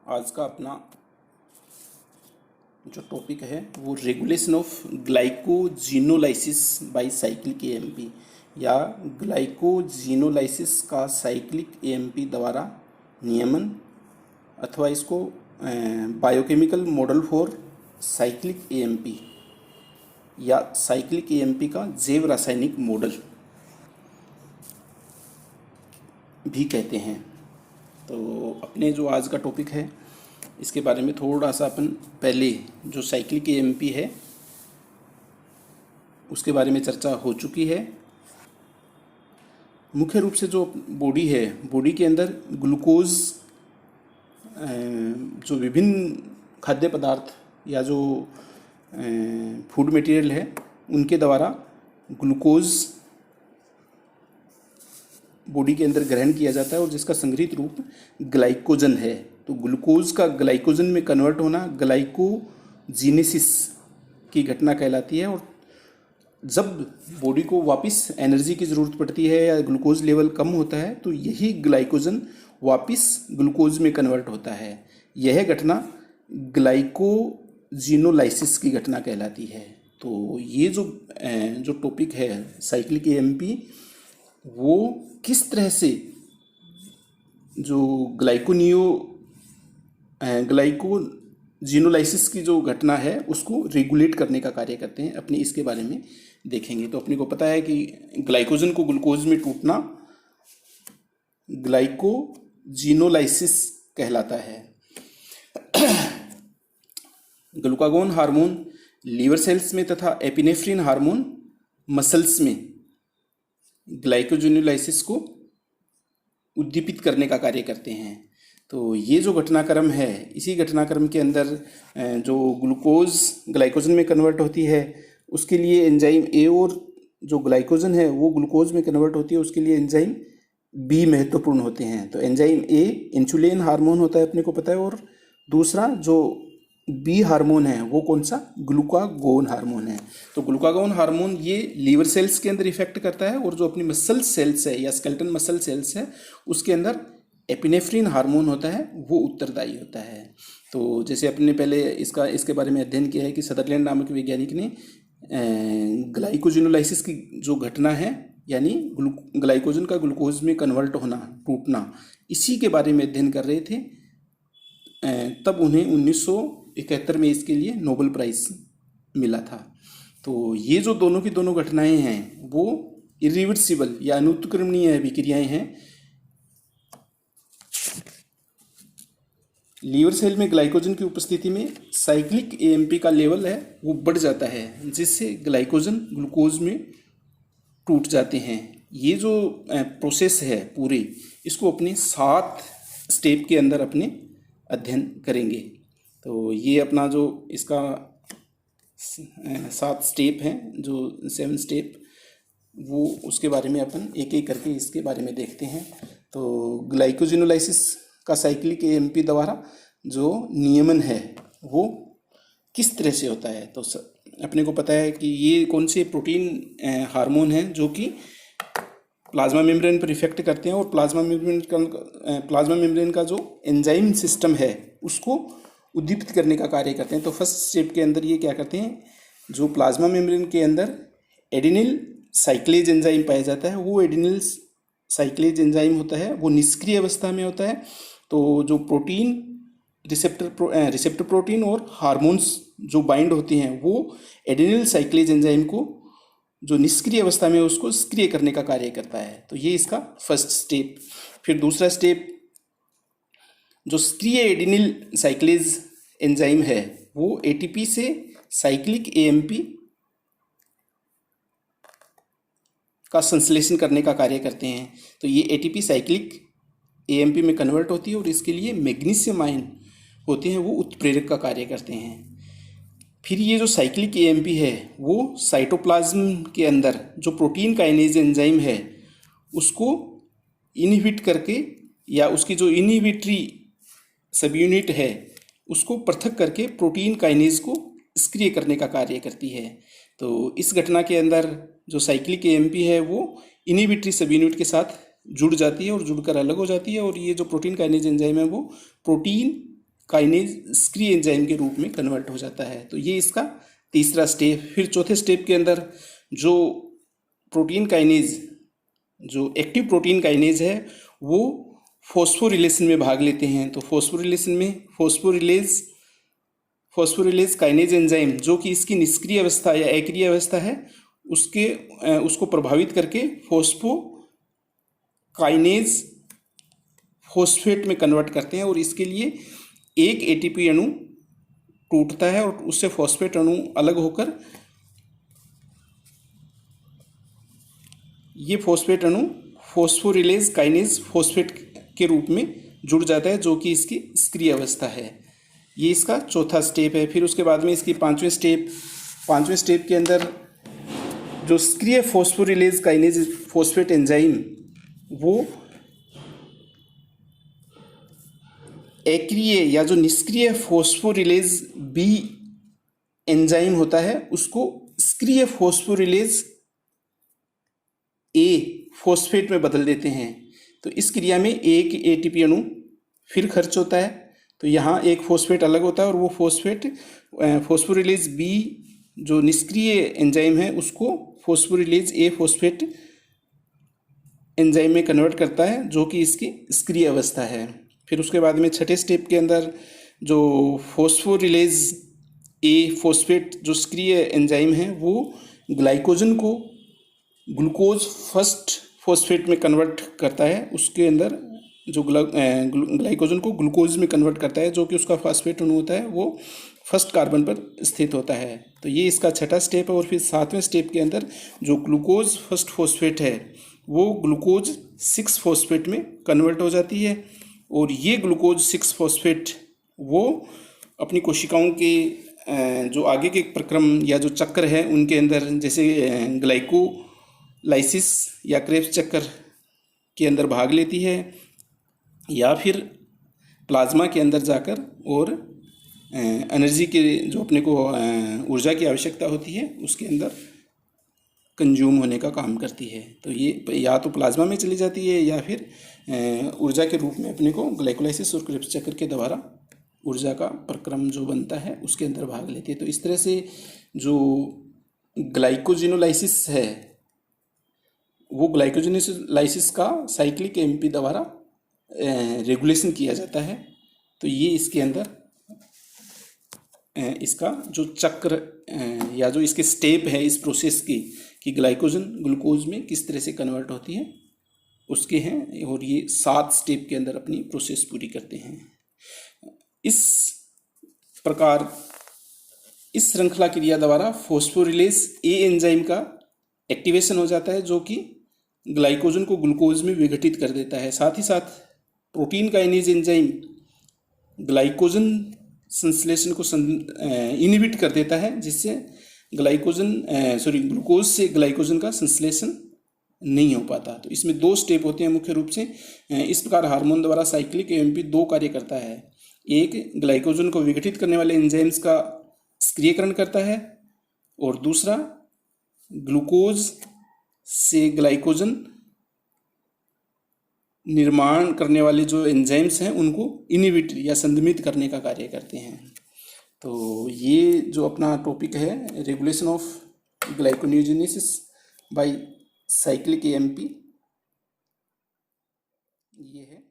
आज का अपना जो टॉपिक है वो regulation of glycogenolysis by cyclic AMP या ग्लाइकोजिनोलाइसिस का साइक्लिक एएमपी द्वारा नियमन अथवा इसको biochemical model for cyclic AMP या साइक्लिक एएमपी का जैव रासायनिक मॉडल भी कहते हैं। तो अपने जो आज का टॉपिक है इसके बारे में थोड़ा सा अपन पहले जो साइक्लिक एएमपी है उसके बारे में चर्चा हो चुकी है। मुख्य रूप से जो बॉडी है, बॉडी के अंदर ग्लूकोज जो विभिन्न खाद्य पदार्थ या जो फूड मटेरियल है उनके द्वारा ग्लूकोज बॉडी के अंदर ग्रहण किया जाता है और जिसका संग्रहित रूप ग्लाइकोजन है। तो ग्लूकोज का ग्लाइकोजन में कन्वर्ट होना ग्लाइकोजीनेसिस की घटना कहलाती है। और जब बॉडी को वापस एनर्जी की ज़रूरत पड़ती है या ग्लूकोज लेवल कम होता है तो यही ग्लाइकोजन वापस ग्लूकोज में कन्वर्ट होता है। यह घटना ग्लाइकोजिनोलाइसिस की घटना कहलाती है। तो ये जो टॉपिक है साइक्लिक एएमपी वो किस तरह से जो ग्लाइकोजिनोलाइसिस की जो घटना है उसको रेगुलेट करने का कार्य करते हैं, अपने इसके बारे में देखेंगे। तो अपने को पता है कि ग्लाइकोजन को ग्लूकोज में टूटना ग्लाइकोजिनोलाइसिस कहलाता है। ग्लूकागोन हार्मोन लीवर सेल्स में तथा एपिनेफ्रिन हार्मोन मसल्स में ग्लाइकोजिनोलाइसिस को उद्दीपित करने का कार्य करते हैं। तो ये जो घटनाक्रम है, इसी घटनाक्रम के अंदर जो ग्लूकोज ग्लाइकोजन में कन्वर्ट होती है उसके लिए एंजाइम ए, और जो ग्लाइकोजन है वो ग्लूकोज में कन्वर्ट होती है उसके लिए एंजाइम बी महत्वपूर्ण होते हैं। तो एंजाइम ए इंसुलिन हार्मोन होता है, अपने को पता है, और दूसरा जो बी हार्मोन है वो कौन सा, ग्लूकागोन हार्मोन है। तो ग्लूकागोन हार्मोन ये लीवर सेल्स के अंदर इफेक्ट करता है और जो अपनी मसल सेल्स है या स्केलेटन मसल सेल्स है उसके अंदर एपिनेफ्रिन हार्मोन होता है, वो उत्तरदायी होता है। तो जैसे अपने पहले इसके बारे में अध्ययन किया है कि सदरलैंड नामक वैज्ञानिक ने ग्लाइकोजिनोलाइसिस की जो घटना है यानी ग्लाइकोजन का ग्लूकोज में कन्वर्ट होना, टूटना, इसी के बारे में अध्ययन कर रहे थे। तब उन्हें 1971 में इसके लिए नोबेल प्राइज मिला था। तो ये जो दोनों की दोनों घटनाएं हैं वो इरिवर्सिबल या अनुत्क्रमणीय अभिक्रियाएं हैं। लीवर सेल में ग्लाइकोजन की उपस्थिति में साइक्लिक एएमपी का लेवल है वो बढ़ जाता है, जिससे ग्लाइकोजन ग्लूकोज में टूट जाते हैं। ये जो प्रोसेस है पूरी, इसको अपने 7 स्टेप के अंदर अपने अध्ययन करेंगे। तो ये अपना जो इसका 7 स्टेप हैं, जो 7 स्टेप, वो उसके बारे में अपन एक एक करके इसके बारे में देखते हैं। तो ग्लाइकोजिनोलाइसिस का साइक्लिक एएमपी द्वारा जो नियमन है वो किस तरह से होता है। तो अपने को पता है कि ये कौन से प्रोटीन हार्मोन हैं जो कि प्लाज्मा मेम्ब्रेन पर इफेक्ट करते हैं और प्लाज्मा मेम्ब्रेन का जो एंजाइम सिस्टम है उसको उद्दीपित करने का कार्य करते हैं। तो फर्स्ट स्टेप के अंदर ये क्या करते हैं, जो प्लाज्मा मेम्ब्रेन के अंदर एडिनिल साइक्लेज एंजाइम पाया जाता है, वो एडिनिल साइक्लेज एंजाइम होता है वो निष्क्रिय अवस्था में होता है। तो जो प्रोटीन रिसेप्टर प्रोटीन और हार्मोन्स जो बाइंड होती हैं वो एडिनिल साइक्लेज एंजाइम को जो निष्क्रिय अवस्था में उसको सक्रिय करने का कार्य करता है। तो ये इसका फर्स्ट स्टेप। फिर दूसरा स्टेप, जो सक्रिय एडिनिल साइक्लेज एंजाइम है वो एटीपी से साइक्लिक एएमपी का संश्लेषण करने का कार्य करते हैं। तो ये एटीपी साइक्लिक एएमपी में कन्वर्ट होती है और इसके लिए मैग्नीशियम आयन होते हैं वो उत्प्रेरक का कार्य करते हैं। फिर ये जो साइक्लिक एएमपी है वो साइटोप्लाज्म के अंदर जो प्रोटीन काइनेज एंजाइम है उसको इनहिबिट करके या उसकी जो इनहिबिटरी सब यूनिट है उसको पृथक करके प्रोटीन काइनेज को सक्रिय करने का कार्य करती है। तो इस घटना के अंदर जो साइक्लिक एएमपी है वो इनहिबिटरी सब यूनिट के साथ जुड़ जाती है और जुड़कर अलग हो जाती है। और ये जो प्रोटीन काइनेज एंजाइम है वो प्रोटीन काइनेज सक्रिय एंजाइम के रूप में कन्वर्ट हो जाता है। तो ये इसका तीसरा स्टेप। फिर चौथे स्टेप के अंदर जो प्रोटीन काइनेज, जो एक्टिव प्रोटीन काइनेज है, वो फॉस्फोरिलेशन में भाग लेते हैं। तो फॉस्फोरिलेशन में फॉस्फोरिलेज काइनेज एंजाइम, जो कि इसकी निष्क्रिय अवस्था या अक्रिय अवस्था है, उसको प्रभावित करके काइनेज फॉस्फेट में कन्वर्ट करते हैं। और इसके लिए एक एटीपी अणु टूटता है और उससे फॉस्फेट अणु अलग होकर ये फॉस्फेट अणु फॉस्फोरिलेज काइनेज फॉस्फेट के रूप में जुड़ जाता है, जो कि इसकी सक्रिय अवस्था है। ये इसका चौथा स्टेप है। फिर उसके बाद में इसकी पांचवें स्टेप के अंदर जो सक्रिय फॉस्फोरिलेज काइनेज फॉस्फेट एंजाइम, वो अक्रिय या जो निष्क्रिय फॉस्फोरिलेज बी एंजाइम होता है, उसको सक्रिय फॉस्फोरिलेज ए फॉस्फेट में बदल देते हैं। तो इस क्रिया में एक एटीपी अणु फिर खर्च होता है। तो यहाँ एक फॉस्फेट अलग होता है और वो फॉस्फेट फॉस्फोरिलेज बी जो निष्क्रिय एंजाइम है, उसको फॉस्फोरिलेज ए फॉस्फेट एंजाइम में कन्वर्ट करता है, जो कि इसकी सक्रिय अवस्था है। फिर उसके बाद में छठे स्टेप के अंदर जो फॉस्फोरिलेज ए फॉस्फेट जो सक्रिय एंजाइम है, वो ग्लाइकोजन को ग्लूकोज फर्स्ट फॉस्फेट में कन्वर्ट करता है। उसके अंदर जो ग्लाइकोजन को ग्लूकोज में कन्वर्ट करता है, जो कि उसका फॉस्फेट अणु होता है, वो फर्स्ट कार्बन पर स्थित होता है। तो ये इसका छठा स्टेप है। और फिर सातवें स्टेप के अंदर जो ग्लूकोज फर्स्ट फॉस्फेट है, वो ग्लूकोज 6 फॉस्फेट में कन्वर्ट हो जाती है। और ये ग्लूकोज 6 फॉस्फेट वो अपनी कोशिकाओं के जो आगे के प्रक्रम या जो चक्र है उनके अंदर, जैसे ग्लाइकोलाइसिस या क्रेब्स चक्र के अंदर भाग लेती है, या फिर प्लाज्मा के अंदर जाकर और एनर्जी के जो अपने को ऊर्जा की आवश्यकता होती है उसके अंदर कंज्यूम होने का काम करती है। तो ये या तो प्लाज्मा में चली जाती है या फिर ऊर्जा के रूप में अपने को ग्लाइकोलाइसिस और क्रेब्स चक्र के द्वारा ऊर्जा का प्रक्रम जो बनता है उसके अंदर भाग लेती है। तो इस तरह से जो ग्लाइकोजिनोलाइसिस है, वो ग्लाइकोजिनोलाइसिस का साइक्लिक एमपी द्वारा रेगुलेशन किया जाता है। तो ये इसके अंदर इसका जो चक्र या जो इसके स्टेप है इस प्रोसेस की, कि ग्लाइकोजन ग्लूकोज में किस तरह से कन्वर्ट होती है, उसके हैं। और ये 7 स्टेप के अंदर अपनी प्रोसेस पूरी करते हैं। इस प्रकार इस श्रृंखला क्रिया द्वारा फॉस्फोरिलेज ए एंजाइम का एक्टिवेशन हो जाता है, जो कि ग्लाइकोजन को ग्लूकोज में विघटित कर देता है। साथ ही साथ प्रोटीन काइनेज एंजाइम ग्लाइकोजन संश्लेषण को इनहिबिट कर देता है, जिससे ग्लूकोज से ग्लाइकोजन का संश्लेषण नहीं हो पाता। तो इसमें 2 स्टेप होते हैं मुख्य रूप से। इस प्रकार हार्मोन द्वारा साइक्लिक एएमपी 2 कार्य करता है। एक ग्लाइकोजन को विघटित करने वाले एंजाइम्स का सक्रियकरण करता है, और दूसरा ग्लूकोज से ग्लाइकोजन निर्माण करने वाले जो एंजाइम्स हैं उनको इनहिबिट या संदमित करने का कार्य करते हैं। तो ये जो अपना टॉपिक है, regulation of gluconeogenesis by cyclic AMP, ये है।